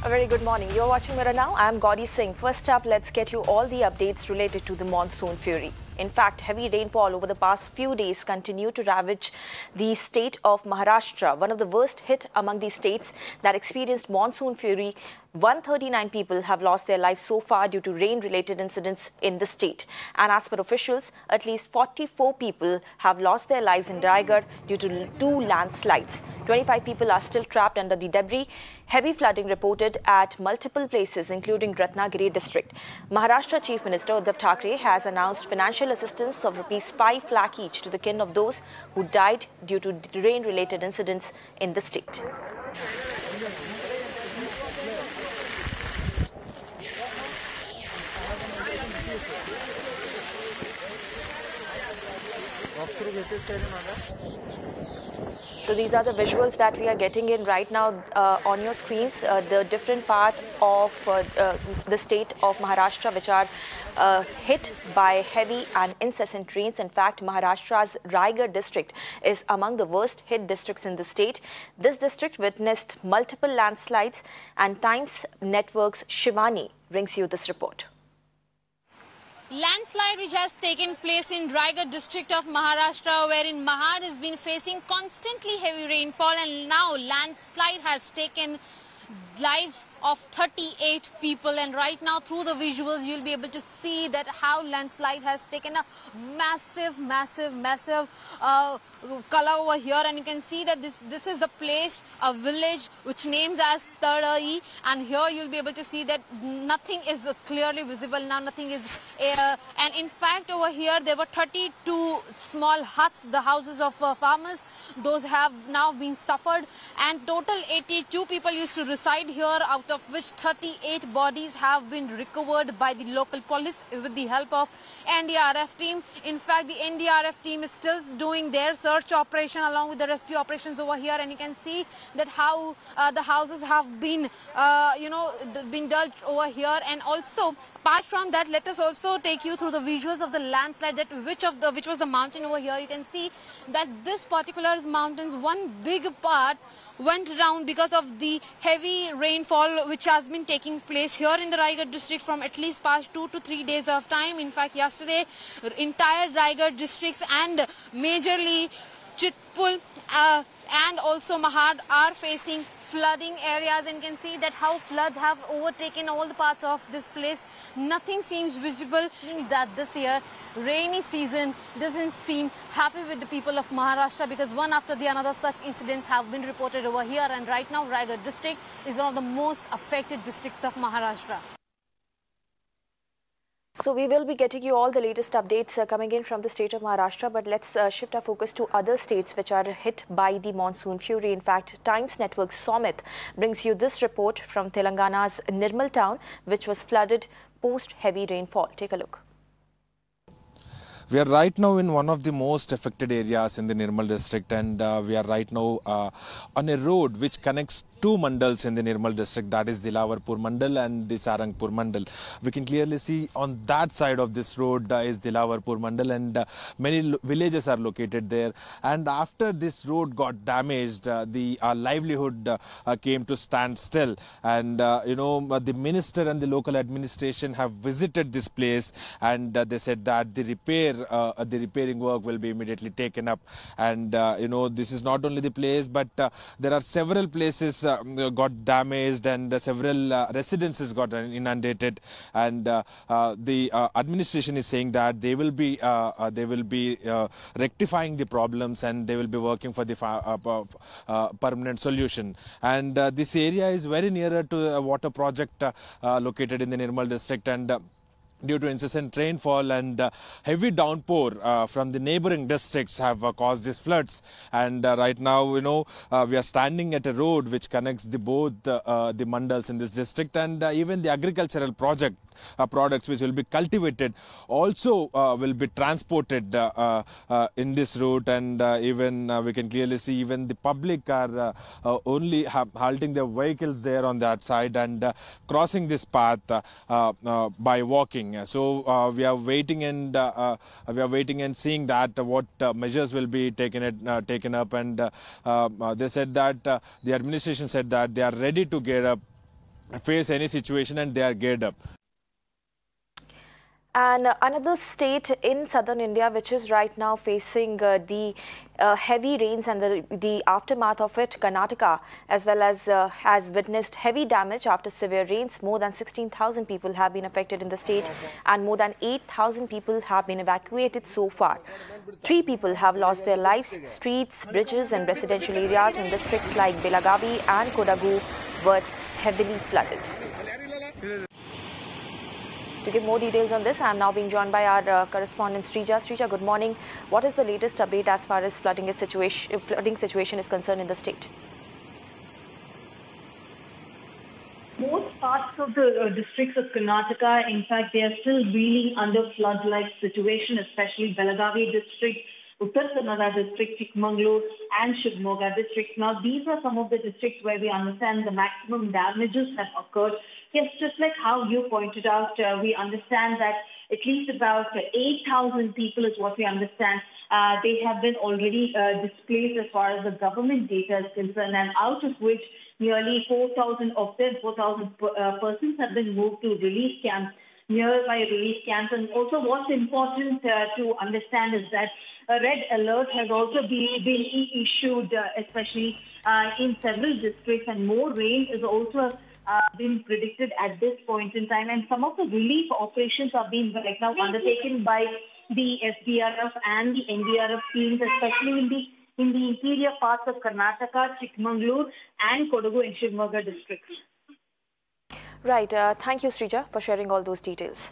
A very good morning. You're watching Mirror Now. I'm Gauri Singh. First up, let's get you all the updates related to the monsoon fury. In fact, heavy rainfall over the past few days continue to ravage the state of Maharashtra, one of the worst hit among the states that experienced monsoon fury. 139 people have lost their lives so far due to rain-related incidents in the state. And as per officials, at least 44 people have lost their lives in Raigad due to 2 landslides. 25 people are still trapped under the debris. Heavy flooding reported at multiple places, including Ratnagiri district. Maharashtra Chief Minister Uddhav Thackeray has announced financial assistance of ₹5 lakh each to the kin of those who died due to rain-related incidents in the state. So these are the visuals that we are getting in right now on your screens. The different part of the state of Maharashtra which are hit by heavy and incessant rains. In fact, Maharashtra's Raigad district is among the worst hit districts in the state. This district witnessed multiple landslides, and Times Network's Shivani brings you this report. Landslide which has taken place in Raigad district of Maharashtra, wherein Mahad has been facing constantly heavy rainfall, and now landslide has taken lives of 38 people. And right now through the visuals you'll be able to see that how landslide has taken a massive color over here, and you can see that this is the place, a village which names as Tadai, and here you'll be able to see that nothing is clearly visible now, nothing is and in fact over here there were 32 small huts, the houses of farmers. Those have now been suffered, and total 82 people used to reside here, out of which 38 bodies have been recovered by the local police with the help of NDRF team. In fact, the NDRF team is still doing their search operation along with the rescue operations over here, and you can see that how the houses have been been dug over here. And also apart from that, let us also take you through the visuals of the landslide, that which was the mountain over here. You can see that this particular mountain's one big part went down because of the heavy rainfall which has been taking place here in the Raigad district from at least past 2 to 3 days of time. In fact, yesterday entire Raigad districts and majorly Chitpul and also Mahad are facing flooding areas, and you can see that how floods have overtaken all the parts of this place. Nothing seems visible. That this year rainy season doesn't seem happy with the people of Maharashtra, because one after the another such incidents have been reported over here, and right now Raigad district is one of the most affected districts of Maharashtra. So we will be getting you all the latest updates coming in from the state of Maharashtra, but let's shift our focus to other states which are hit by the monsoon fury. In fact, Times Network's Somit brings you this report from Telangana's Nirmal town, which was flooded post heavy rainfall. Take a look. We are right now in one of the most affected areas in the Nirmal district, and we are right now on a road which connects 2 mandals in the Nirmal district, that is Dilawarpur mandal and the Sarangpur mandal. We can clearly see on that side of this road is Dilawarpur mandal, and many villages are located there. And after this road got damaged, the livelihood came to stand still, and the minister and the local administration have visited this place, and they said that the repairing work will be immediately taken up. And this is not only the place, but there are several places got damaged, and several residences got inundated, and the administration is saying that they will be rectifying the problems, and they will be working for the permanent solution. And this area is very nearer to a water project located in the Nirmal district, and due to incessant rainfall and heavy downpour from the neighboring districts have caused these floods. And right now, we are standing at a road which connects both the mandals in this district, and even the agricultural products which will be cultivated also will be transported in this route. And even we can clearly see even the public are only halting their vehicles there on that side and crossing this path by walking. So we are waiting and seeing that what measures will be taken up. And they said that the administration said that they are ready to gear up face any situation, and they are geared up. And another state in southern India which is right now facing the heavy rains and the aftermath of it, Karnataka, as well as has witnessed heavy damage after severe rains. More than 16,000 people have been affected in the state and more than 8,000 people have been evacuated so far. 3 people have lost their lives. Streets, bridges and residential areas in districts like Belagavi and Kodagu were heavily flooded. To give more details on this, I am now being joined by our correspondent Srija. Srija, good morning. What is the latest update as far as flooding situation is concerned in the state? Most parts of the districts of Karnataka, in fact, they are still reeling under flood-like situation, especially Belagavi district, Uttar Kannada district, Chikmagalur and Shivamogga districts. Now, these are some of the districts where we understand the maximum damages have occurred. Yes, just like how you pointed out, we understand that at least about 8,000 people is what we understand. They have been already displaced as far as the government data is concerned, and out of which nearly 4,000 of them, 4,000 persons have been moved to relief camps, nearby relief camps. And also what's important to understand is that a red alert has also been issued, especially in several districts, and more rain is also been predicted at this point in time. And some of the relief operations are being right now undertaken by the SDRF and the NDRF teams, especially in the interior parts of Karnataka, Chikmagalur and Kodagu and Shivamogga districts. Right. Thank you, Srija, for sharing all those details.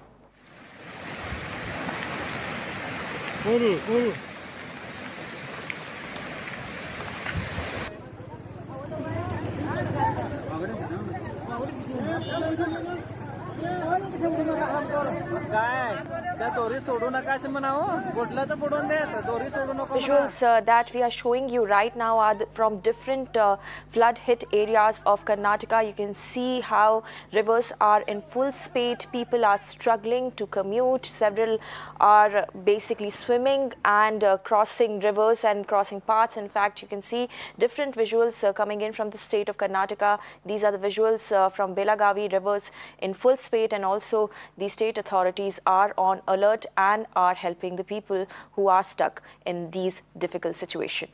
Visuals that we are showing you right now are from different flood-hit areas of Karnataka. You can see how rivers are in full spate. People are struggling to commute. Several are basically swimming and crossing rivers and crossing paths. In fact, you can see different visuals coming in from the state of Karnataka. These are the visuals from Belagavi, rivers in full spate, and also the state authorities are on alert and are helping the people who are stuck in these difficult situations.